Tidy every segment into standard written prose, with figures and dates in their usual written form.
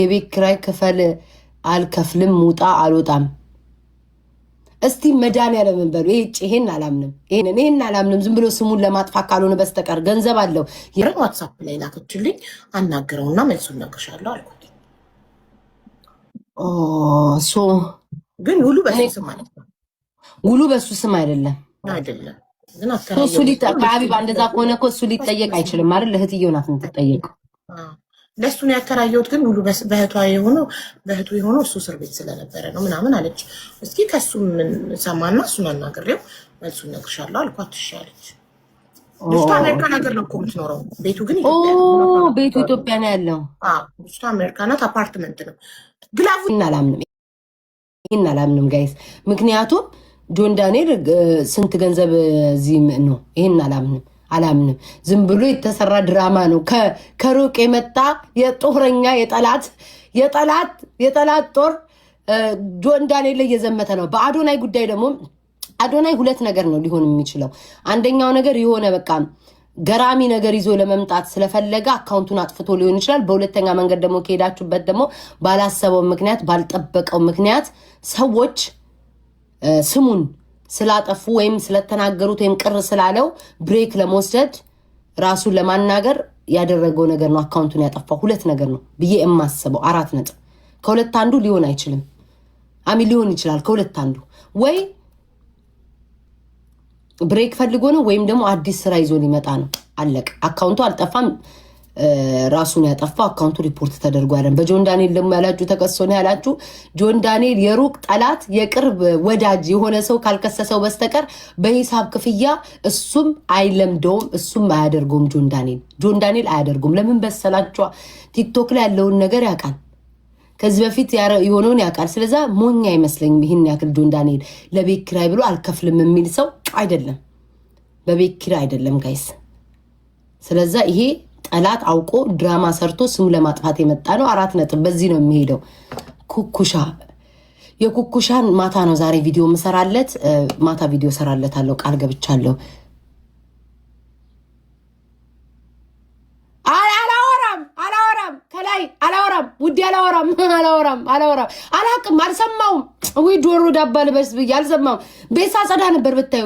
የቤት ኪራይ ክፈል አልከፍልም ሙጣ አልወጣም። እስቲ መድኃኒዓለም በሉ። ይሄን አላምንም፣ ይሄን አላምንም። ዝም ብሎ ስሙን ለማጥፋት ካልሆነ በስተቀር ገንዘብ አለው። ዋትሳፕ ላይ ላከችልኝ። አናግረውና መልሱን እነግርሻለሁ አልኩት። ግን ውሉ በሱ ስም ማለት ነው። ውሉ በሱ ስም አይደለም። እሱ ከአቢባ እንደዛ ከሆነ እኮ እሱ ሊጠየቅ አይችልም አይደል? እህትየው ናት የምትጠየቀው። ለእሱ ነው ያከራየሁት። ግን ሙሉ በእህቱ የሆነው እሱ እስር ቤት ስለነበረ ነው ምናምን አለች። እስኪ ከሱ ምን ሰማና እሱን አናግሬው መልሱን እነግርሻለሁ አልኳት። እሺ አለች። ልጅቷ አሜሪካ ነገር ነው እኮ የምትኖረው። ቤቱ ግን ቤቱ ኢትዮጵያ ነው ያለው። ልጅቷ አሜሪካ ናት። አፓርትመንት ነው። ግላቡ አላምንም ጋይስ። ምክንያቱም ጆን ዳንኤል ስንት ገንዘብ እዚህ ነው። ይሄን አላምንም። ዝም ብሎ የተሰራ ድራማ ነው። ከሩቅ የመጣ የጦረኛ የጠላት ጦር ጆን ዳንኤል ላይ እየዘመተ ነው። በአዶናይ ጉዳይ ደግሞ አዶናይ ሁለት ነገር ነው ሊሆን የሚችለው። አንደኛው ነገር የሆነ በቃ ገራሚ ነገር ይዞ ለመምጣት ስለፈለገ አካውንቱን አጥፍቶ ሊሆን ይችላል። በሁለተኛ መንገድ ደግሞ ከሄዳችሁበት ደግሞ ባላሰበው ምክንያት ባልጠበቀው ምክንያት ሰዎች ስሙን ስላጠፉ ወይም ስለተናገሩት ወይም ቅር ስላለው ብሬክ ለመውሰድ ራሱን ለማናገር ያደረገው ነገር ነው። አካውንቱን ያጠፋው ሁለት ነገር ነው ብዬ የማስበው። 4 ነጥብ ከሁለት አንዱ ሊሆን አይችልም። ሊሆን ይችላል ከሁለት አንዱ ወይ ብሬክ ፈልጎ ነው ወይም ደግሞ አዲስ ስራ ይዞ ሊመጣ ነው። አለቅ። አካውንቱ አልጠፋም። ራሱን ያጠፋው አካውንቱ ሪፖርት ተደርጎ ያለን። በጆን ዳንኤል ደግሞ ያላችሁ ተከሶ ነው ያላችሁ። ጆን ዳንኤል የሩቅ ጠላት የቅርብ ወዳጅ የሆነ ሰው ካልከሰሰው በስተቀር በሂሳብ ክፍያ እሱም አይለምደውም፣ እሱም አያደርገውም። ጆን ዳንኤል አያደርገውም። ለምን በሰላችኋ? ቲክቶክ ላይ ያለውን ነገር ያውቃል። ከዚህ በፊት የሆነውን ያውቃል። ስለዛ ሞኛ አይመስለኝም። ይህን ያክል ጆን ዳንኤል ለቤት ኪራይ ብሎ አልከፍልም የሚል ሰው አይደለም። በቤት ኪራይ አይደለም ጋይስ። ስለዛ ይሄ ጠላት አውቆ ድራማ ሰርቶ ስሙ ለማጥፋት የመጣ ነው። 4 ነጥብ። በዚህ ነው የሚሄደው። የኩኩሻን ማታ ነው ዛሬ ቪዲዮ ምሰራለት። ማታ ቪዲዮ ሰራለታለሁ፣ ቃል ገብቻለሁ። ከላይ አላወራም ውዴ፣ አላወራም። አላቅም፣ አልሰማውም። ወይ ጆሮ ዳባ ልበስ ብዬ አልሰማውም። ቤት ሳጸዳ ነበር ብታዩ።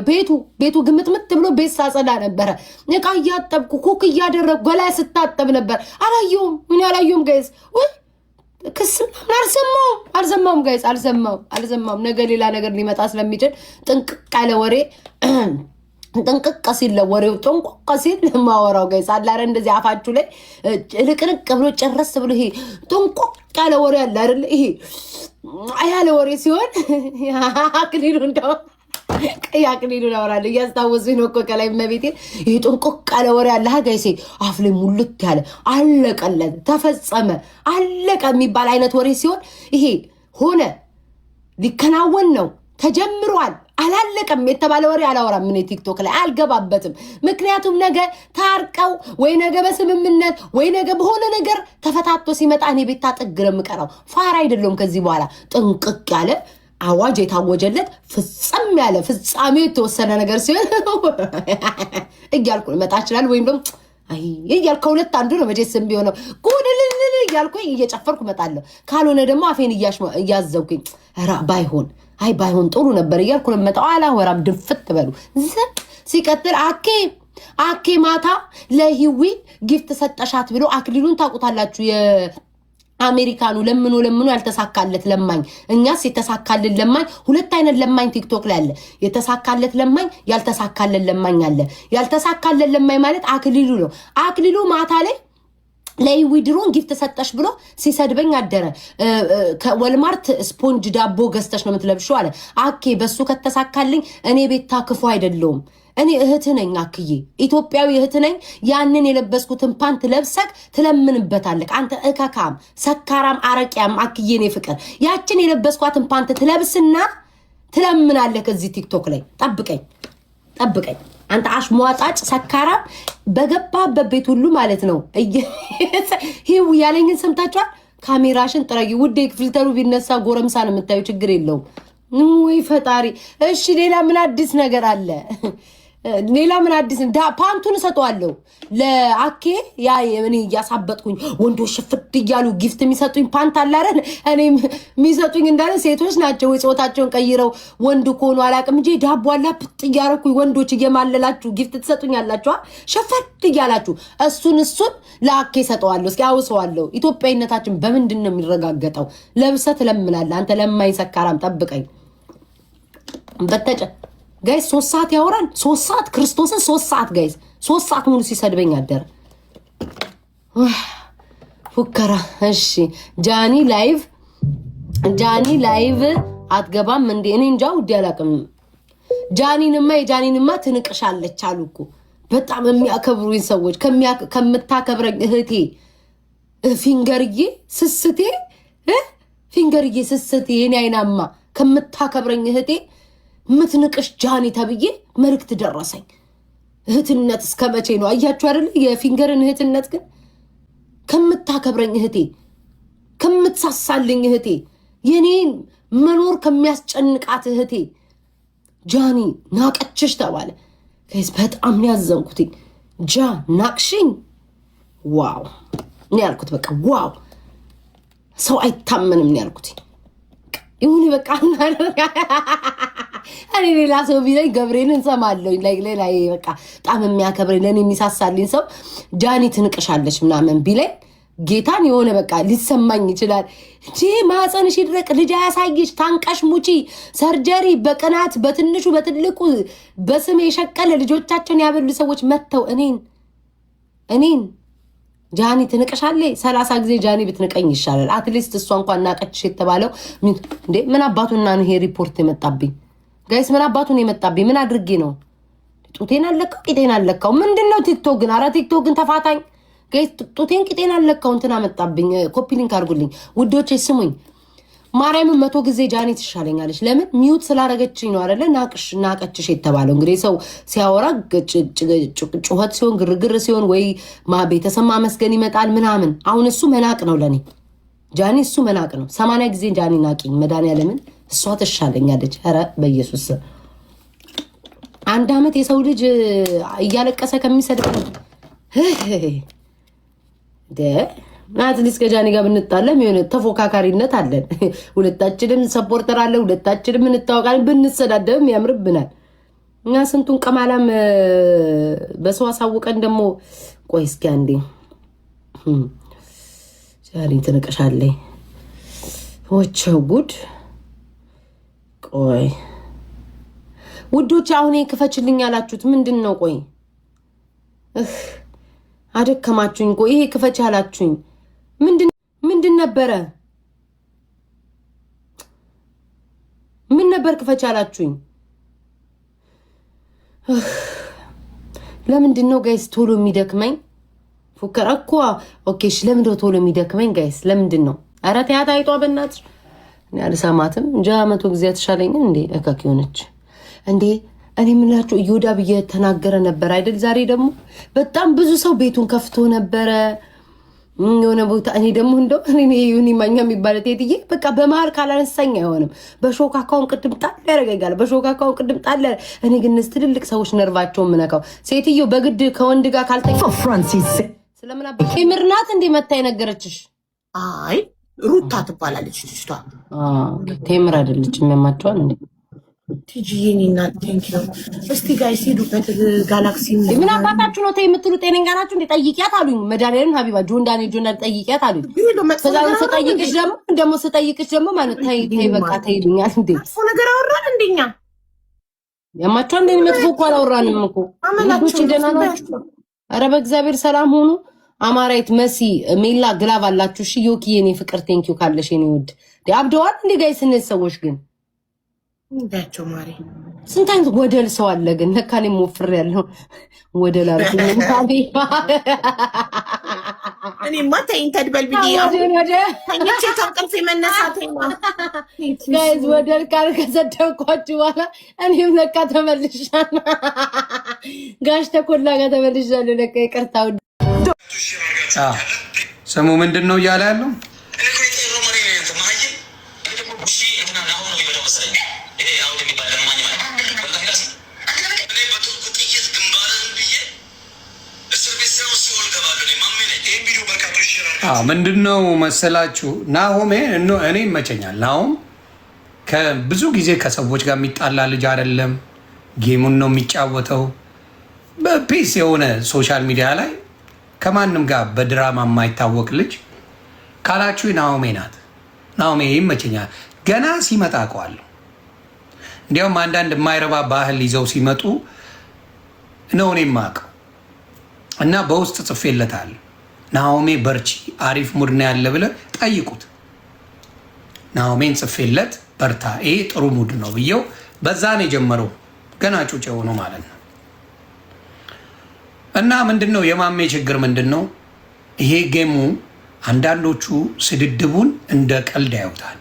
ቤቱ ግምጥምጥ ብሎ ቤት ሳጸዳ ነበረ። እቃ እያጠብኩ ኩክ እያደረግኩ ገላይ ስታጠብ ነበር። አላየውም ጋይስ። ወይ ክስ አልሰማውም ጋይስ፣ አልሰማውም። ነገ ሌላ ነገር ሊመጣ ስለሚችል ጥንቅቅ ያለ ወሬ ጥንቅቅ ሲል ወሬው ጥንቅቅ ሲል ማወራው ጋይስ አላረ እንደዚህ አፋችሁ ላይ ልቅንቅ ብሎ ጨረስ ብሎ ይሄ ጥንቅቅ ያለ ወሬ አለ አይደል? ይሄ ያለ ወሬ ሲሆን አክሊሉ እንደው አክሊሉ አወራለሁ እያስታወሱኝ ነው እኮ ከላይ መቤቴ። ይሄ ጥንቅቅ ያለ ወሬ አለ ጋይስ። አፍ ላይ ሙልት ያለ አለቀለት፣ ተፈጸመ፣ አለቀ የሚባል አይነት ወሬ ሲሆን ይሄ ሆነ፣ ሊከናወን ነው፣ ተጀምሯል፣ አላለቀም የተባለ ወሬ አላወራም። ምን ቲክቶክ ላይ አልገባበትም። ምክንያቱም ነገ ታርቀው ወይ ነገ በስምምነት ወይ ነገ በሆነ ነገር ተፈታቶ ሲመጣ እኔ ቤታ ጥግር የምቀራው ፋራ አይደለም። ከዚህ በኋላ ጥንቅቅ ያለ አዋጅ የታወጀለት ፍጻሜ ያለ ፍጻሜው የተወሰነ ነገር ሲሆን እያልኩ መጣ ይችላል። ወይም ደግሞ እያልኩ ከሁለት አንዱ ነው መቼስም ቢሆነው ጉድልል እያልኩኝ እየጨፈርኩ መጣለሁ። ካልሆነ ደግሞ አፌን እያዘውኩኝ ባይሆን ጥሩ ነበር እያልኩ ነው መጣው። አላወራም። ድፍት በሉ ዝም። ሲቀጥል አኬ ማታ ለሂዊ ጊፍት ሰጠሻት ብሎ አክሊሉን ታውቁታላችሁ። የአሜሪካኑ ለምኖ ያልተሳካለት ለማኝ። እኛስ የተሳካልን ለማኝ ሁለት አይነት ለማኝ ቲክቶክ ላይ አለ። የተሳካለት ለማኝ፣ ያልተሳካለት ለማኝ አለ። ያልተሳካለት ለማኝ ማለት አክሊሉ ነው። አክሊሉ ማታ ላይ ለሂዊ ድሮን ጊፍት ሰጠሽ ብሎ ሲሰድበኝ አደረ። ከወልማርት ስፖንጅ ዳቦ ገዝተሽ ነው የምትለብሺው አለ። በሱ ከተሳካልኝ እኔ ቤታ ክፉ አይደለሁም። እኔ እህት ነኝ አክዬ፣ ኢትዮጵያዊ እህት ነኝ። ያንን የለበስኩትን ፓንት ለብሰክ ትለምንበታለክ አንተ እከካም ሰካራም አረቂያም አክዬ ነው ፍቅር። ያችን የለበስኳትን ፓንት ትለብስና ትለምናለክ እዚህ ቲክቶክ ላይ። ጠብቀኝ አንተ አሽሟጣጭ ሰካራም፣ በገባበት ቤት ሁሉ ማለት ነው። ይሄው ያለኝን ሰምታችኋል። ካሜራሽን ጥረጊ ውዴ። ፊልተሩ ቢነሳ ጎረምሳ ነው የምታዩ፣ ችግር የለውም። ወይ ፈጣሪ። እሺ ሌላ ምን አዲስ ነገር አለ? ሌላ ምን አዲስ ፓንቱን ሰጠዋለሁ ለአኬ ያ እኔ ያሳበጥኩኝ ወንዶች ሽፍት ይያሉ ጊፍት የሚሰጡኝ ፓንት አለ አይደል እኔ የሚሰጡኝ እንዳለ ሴቶች ናቸው ወይ ጾታቸውን ቀይረው ወንድ ኮኑ አላቅም እንጂ ዳቦ አላፕጥ ይያረኩኝ ወንዶች እየማለላችሁ ጊፍት ትሰጡኛላችሁ ሽፍት ይያላችሁ እሱን ለአኬ ሰጠዋለሁ እስኪ አውሰዋለሁ ኢትዮጵያዊነታችን በምንድን ነው የሚረጋገጠው ለብሰት ለምናለህ አንተ ለማይሰካራም ጠብቀኝ በተጨ ጋይስ 3 ሰዓት ያወራል 3 ሰዓት ክርስቶስን 3 ሰዓት ጋይስ 3 ሰዓት ሙሉ ሲሰድበኝ አደረ ፉከራ እሺ ጃኒ ላይቭ አትገባም እንዴ እኔ እንጃ ውድ ያላቅም የጃኒንማ ትንቅሻለች አሉኩ በጣም የሚያከብሩኝ ሰዎች ከምታከብረኝ እህቴ ፊንገርዬ ስስቴ የኔ አይናማ ከምታከብረኝ እህቴ ምትንቅሽ ጃኒ ተብዬ መልእክት ደረሰኝ እህትነት እስከመቼ ነው አያችሁ አይደል የፊንገርን እህትነት ግን ከምታከብረኝ እህቴ ከምትሳሳልኝ እህቴ የኔን መኖር ከሚያስጨንቃት እህቴ ጃኒ ናቀችሽ ተባለ ከዚህ በጣም ያዘንኩት ናቅሽኝ ዋው እኔ ያልኩት በቃ ዋው ሰው አይታመንም ነው ያልኩት ይሁን በቃ እኔ ሌላ ሰው ቢለኝ ገብሬን እንሰማለሁ ሌላ በቃ በጣም የሚያከብረኝ ለኔ የሚሳሳልኝ ሰው ጃኒ ትንቅሻለች ምናምን ቢለኝ ጌታን የሆነ በቃ ሊሰማኝ ይችላል እንጂ ማህፀንሽ ይድረቅ ልጅ ያሳይሽ ታንቀሽ ሙጪ ሰርጀሪ በቅናት በትንሹ በትልቁ በስም የሸቀለ ልጆቻቸውን ያበሉ ሰዎች መተው እኔን ጃኒ ትንቅሻለች 30 ጊዜ ጃኒ ብትንቀኝ ይሻላል አትሊስት እሷ እንኳን ናቀችሽ የተባለው እንዴ ምን አባቱና ነው ይሄ ሪፖርት የመጣብኝ ጋይስ ምን አባቱን የመጣብኝ ምን አድርጌ ነው ጡቴን አለቀው ቂጤን አለቀው ምንድነው ቲክቶክ ግን አረ ቲክቶክ ግን ተፋታኝ ጋይስ ጡቴን ቂጤን አለቀው እንትና መጣብኝ ኮፒ ሊንክ አድርጉልኝ ውዶቼ ስሙኝ ማርያምን 100 ጊዜ ጃኒ ትሻለኛለች ለምን ሚውት ስላረገችኝ ነው አይደለ ናቀችሽ የተባለው እንግዲህ ሰው ሲያወራ ጩኸት ሲሆን ግርግር ሲሆን ወይ ቤተሰብ ማመስገን ይመጣል ምናምን አሁን እሱ መናቅ ነው ለኔ ጃኒ እሱ መናቅ ነው 80 ጊዜ ጃኒ ናቂኝ መድኃኒዓለምን እሷ ትሻለኛለች ኧረ በኢየሱስ አንድ አመት የሰው ልጅ እያለቀሰ ከሚሰድብ አትሊስት ከጃኒ ጋር ብንጣለም የሆነ ተፎካካሪነት አለን ሁለታችንም ሰፖርተር አለ ሁለታችንም እንታወቃለን ብንሰዳደብም ያምርብናል እና ስንቱን ቀማላም በሰው አሳውቀን ደግሞ ቆይ እስኪ አንዴ ጃኒ ትንቅሻለች ወቸው ጉድ ቆይ ውዶች አሁን ክፈችልኝ ያላችሁት ምንድነው ቆይ አደከማችሁኝ ቆይ ይሄ ክፈች ያላችሁኝ ምንድን ነበረ ምን ነበር ክፈች ያላችሁኝ ለምንድነው ጋይስ ቶሎ የሚደክመኝ ፉከራ እኮ ኦኬሽ ለምንድነው ቶሎ የሚደክመኝ ጋይስ ለምንድነው ኧረ ተያት አይጧ በእናትሽ እኔ አልሰማትም እንጃ 100 ጊዜ ተሻለኝ እንዴ እካክ ሆነች እንዴ እኔ ምንላችሁ እዮዳ ብዬ ተናገረ ነበር አይደል ዛሬ ደግሞ በጣም ብዙ ሰው ቤቱን ከፍቶ ነበር የሆነ ቦታ እኔ ደግሞ እንደው እኔ ዩኒ ማኛ የሚባል ተይትዬ በቃ በመሃል ካላነሳኝ አይሆንም በሾካካውን ቅድም ጣል ያረጋጋል በሾካካውን ቅድም ጣል እኔ ግን ትልልቅ ሰዎች ነርቫቸው ምነካው ሴትዮ በግድ ከወንድ ጋር ካልተኛ ፍራንሲስ ስለምን አባ ምርናት እንዴ መታ የነገረችሽ አይ ሩታ ትባላለች ልጅቷ ቴምር አይደለች የሚያማቸዋል እንዴ ቲጂኒና ቴንክ ዩ እስቲ ጋይስ ሄዱበት ጋላክሲ ምን አባታችሁ ነው የምትሉ ጤነኛ ናችሁ እንዴ ጠይቂያት አሉኝ መዳሊያን ሀቢባ ጆንዳኔ ጠይቂያት አሉኝ ከዛው ስጠይቅሽ ደግሞ ማለት ተይ በቃ ተይልኛል እንዴ መጥፎ ነገር አወራን እንደኛ ያማቸው እንዴ መጥፎ እኮ አላወራንም እኮ ልጆች ደህና ናችሁ ኧረ በእግዚአብሔር ሰላም ሆኑ አማራይት መሲ ሜላ ግላቭ አላችሁ እሺ ዮኪ የኔ ፍቅር ቴንክ ዩ ካለሽ የኔ ውድ አብደዋል እንዴ ጋይስ እነዚህ ሰዎች ግን እንዳቸው ማሪ ስንት አይነት ወደል ሰው አለ ግን ለካኔ ሞፍር ያለው ወደል አርኩኝ ታዲ እኔማ ተይኝ ተድበል ብዬ ተኝቼ ተንቅልፌ መነሳት ጋይዝ ወደል ካል ከሰደብኳችሁ በኋላ እኔም ለካ ተመልሻለሁ ጋሽ ተኮላ ጋር ተመልሻለሁ ለካ ይቅርታው ስሙ ምንድን ነው እያለ ያለው ምንድነው መሰላችሁ ናሆሜ እኔ ይመቸኛል። ናሆም ከብዙ ጊዜ ከሰዎች ጋር የሚጣላ ልጅ አይደለም። ጌሙን ነው የሚጫወተው በፒስ የሆነ ሶሻል ሚዲያ ላይ ከማንም ጋር በድራማ የማይታወቅ ልጅ ካላችሁ ናሆሜ ናት። ናሆሜ ይመቸኛል። ገና ሲመጣ አውቀዋለሁ። እንዲያውም አንዳንድ የማይረባ ባህል ይዘው ሲመጡ ነው እኔ የማውቀው እና በውስጥ ጽፌለታለሁ። ናሆሜ በርቺ፣ አሪፍ ሙድ ነው ያለ ብለህ ጠይቁት። ናሆሜን ጽፌለት በርታ፣ ይሄ ጥሩ ሙድ ነው ብዬው በዛ ነው የጀመረው። ገና ጩጭ ሆኖ ማለት ነው። እና ምንድነው የማሜ ችግር ምንድነው? ይሄ ጌሙ አንዳንዶቹ ስድድቡን እንደ ቀልድ ያዩታል።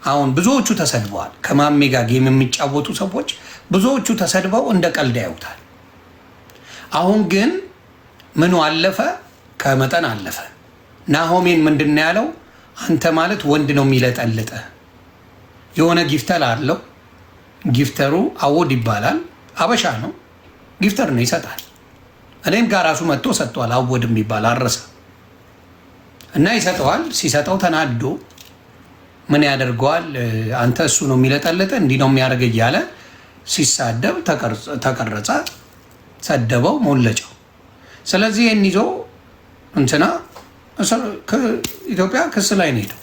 አሁን ብዙዎቹ ተሰድበዋል። ከማሜ ጋር ጌም የሚጫወቱ ሰዎች ብዙዎቹ ተሰድበው እንደ ቀልድ ያዩታል። አሁን ግን ምኑ አለፈ፣ ከመጠን አለፈ። ናሆሜን ምንድን ያለው አንተ ማለት ወንድ ነው የሚለጠልጠ የሆነ ጊፍተር አለው። ጊፍተሩ አወድ ይባላል። አበሻ ነው፣ ጊፍተር ነው፣ ይሰጣል። እኔም ጋር ራሱ መጥቶ ሰጥቷል። አወድ የሚባል አረሰ እና ይሰጠዋል። ሲሰጠው ተናዶ ምን ያደርገዋል? አንተ እሱ ነው የሚለጠልጠ እንዲህ ነው የሚያደርግ እያለ ሲሳደብ ተቀረጸ። ሰደበው፣ ሞለጨው። ስለዚህ ይህን ይዞ እንትና ኢትዮጵያ ክስ ላይ ነው ሄደው።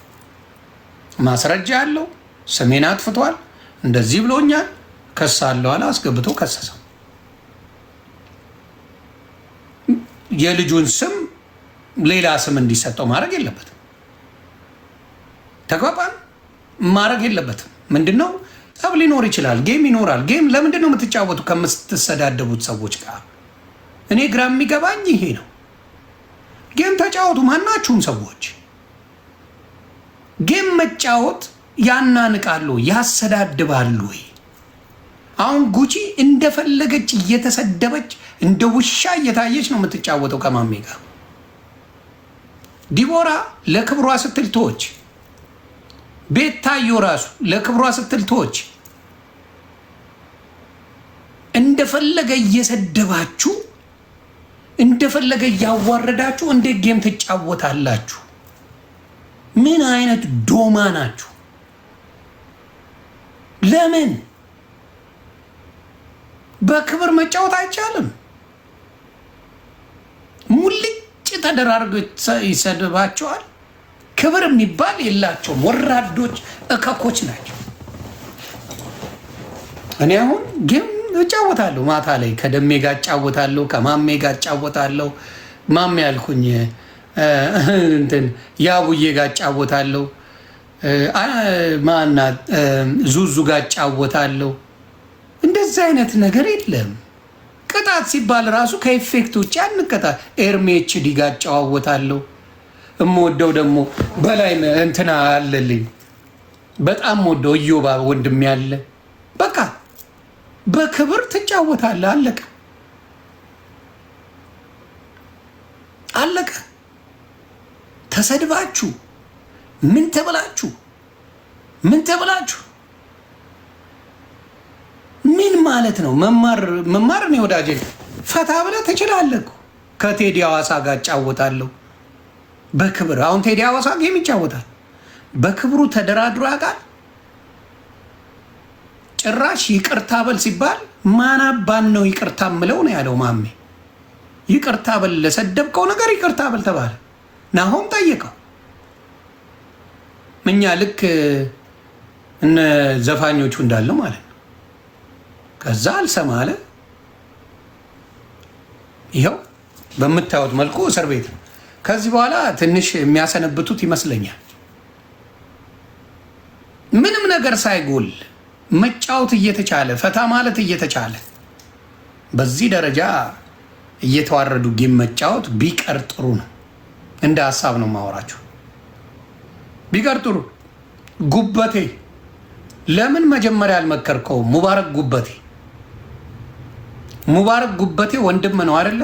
ማስረጃ ያለው ስሜን አጥፍቷል፣ እንደዚህ ብሎኛል፣ ከስ አለው አለ። አስገብቶ ከሰሰው። የልጁን ስም ሌላ ስም እንዲሰጠው ማድረግ የለበትም። ተግባባን? ማድረግ የለበትም። ምንድነው ጠብ ሊኖር ይችላል፣ ጌም ይኖራል። ጌም ለምንድን ነው የምትጫወቱ ከምትሰዳደቡት ሰዎች ጋር? እኔ ግራ የሚገባኝ ይሄ ነው። ጌም ተጫወቱ፣ ማናችሁም ሰዎች። ጌም መጫወት ያናንቃሉ፣ ያሰዳድባሉ። አሁን ጉቺ እንደፈለገች እየተሰደበች እንደ ውሻ እየታየች ነው የምትጫወተው ከማሜ ጋር። ዲቦራ ለክብሯ ስትል ተወች። ቤታዮ ራሱ ለክብሯ ስትል ተወች። እንደፈለገ እየሰደባችሁ እንደፈለገ እያዋረዳችሁ እንዴት ጌም ትጫወታላችሁ? ምን አይነት ዶማ ናችሁ? ለምን በክብር መጫወት አይቻልም? ሙልጭ ተደራርጎ ይሰድባቸዋል። ክብር የሚባል የላቸውም። ወራዶች እከኮች ናቸው። እኔ አሁን ጌም እጫወታለሁ፣ ማታ ላይ ከደሜ ጋር እጫወታለሁ፣ ከማሜ ጋር እጫወታለሁ። ማሜ ያልኩኝ እንትን ያቡዬ ጋር እጫወታለሁ፣ ማናት ዙዙ ጋር እጫወታለሁ። እንደዚህ አይነት ነገር የለም። ቅጣት ሲባል ራሱ ከኢፌክት ውጭ አንቀጣ። ኤርሜችዲ ጋር እጫወታለሁ። እምወደው ደግሞ በላይ እንትና አለልኝ፣ በጣም ወደው እዮባ ወንድም ያለ በቃ በክብር ትጫወታለህ። አለቀ አለቀ። ተሰድባችሁ ምን ተብላችሁ ምን ማለት ነው? መማር ነው ወዳጄ። ፈታ ብለህ ትችላለህ። ከቴዲ ሐዋሳ ጋር እጫወታለሁ በክብር። አሁን ቴዲ ሐዋሳ ጌም ይጫወታል በክብሩ ተደራድሮ ያውቃል። ጭራሽ ይቅርታ በል ሲባል ማናባን ነው ይቅርታ ምለው ነው ያለው ማሜ። ይቅርታ በል ለሰደብከው ነገር ይቅርታ በል ተባለ። ናሆም ጠየቀው። እኛ ልክ እነ ዘፋኞቹ እንዳለው ማለት ነው። ከዛ አልሰማ አለ። ይኸው በምታዩት መልኩ እስር ቤት ነው። ከዚህ በኋላ ትንሽ የሚያሰነብቱት ይመስለኛል። ምንም ነገር ሳይጎል መጫወት እየተቻለ ፈታ ማለት እየተቻለ በዚህ ደረጃ እየተዋረዱ ጌም መጫወት ቢቀር ጥሩ ነው። እንደ ሀሳብ ነው ማወራችሁ። ቢቀር ጥሩ። ጉበቴ ለምን መጀመሪያ አልመከርከው? ሙባረክ ጉበቴ ወንድም ነው አይደለ?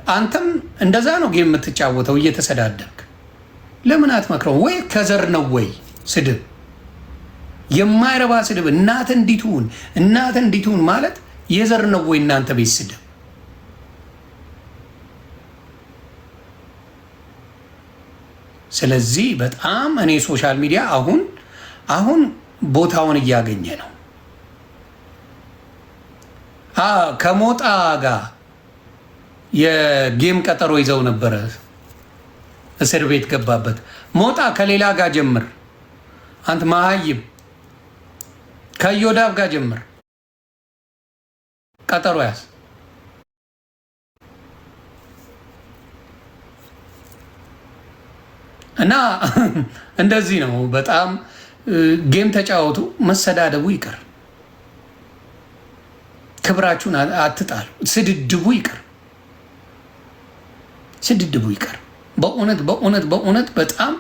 አንተም እንደዛ ነው ጌም የምትጫወተው እየተሰዳደብክ። ለምን አትመክረው? ወይ ከዘር ነው ወይ ስድብ፣ የማይረባ ስድብ። እናት እንዲትሁን ማለት የዘር ነው ወይ እናንተ ቤት ስድብ? ስለዚህ በጣም እኔ ሶሻል ሚዲያ አሁን ቦታውን እያገኘ ነው። ከሞጣ ጋር የጌም ቀጠሮ ይዘው ነበረ። እስር ቤት ገባበት። ሞጣ ከሌላ ጋር ጀምር፣ አንተ መሀይም ከዮዳብ ጋር ጀምር፣ ቀጠሮ ያዝ እና እንደዚህ ነው። በጣም ጌም ተጫወቱ። መሰዳደቡ ይቅር፣ ክብራችሁን አትጣሉ። ስድድቡ ይቅር፣ ስድድቡ ይቅር። በእውነት በእውነት በእውነት በጣም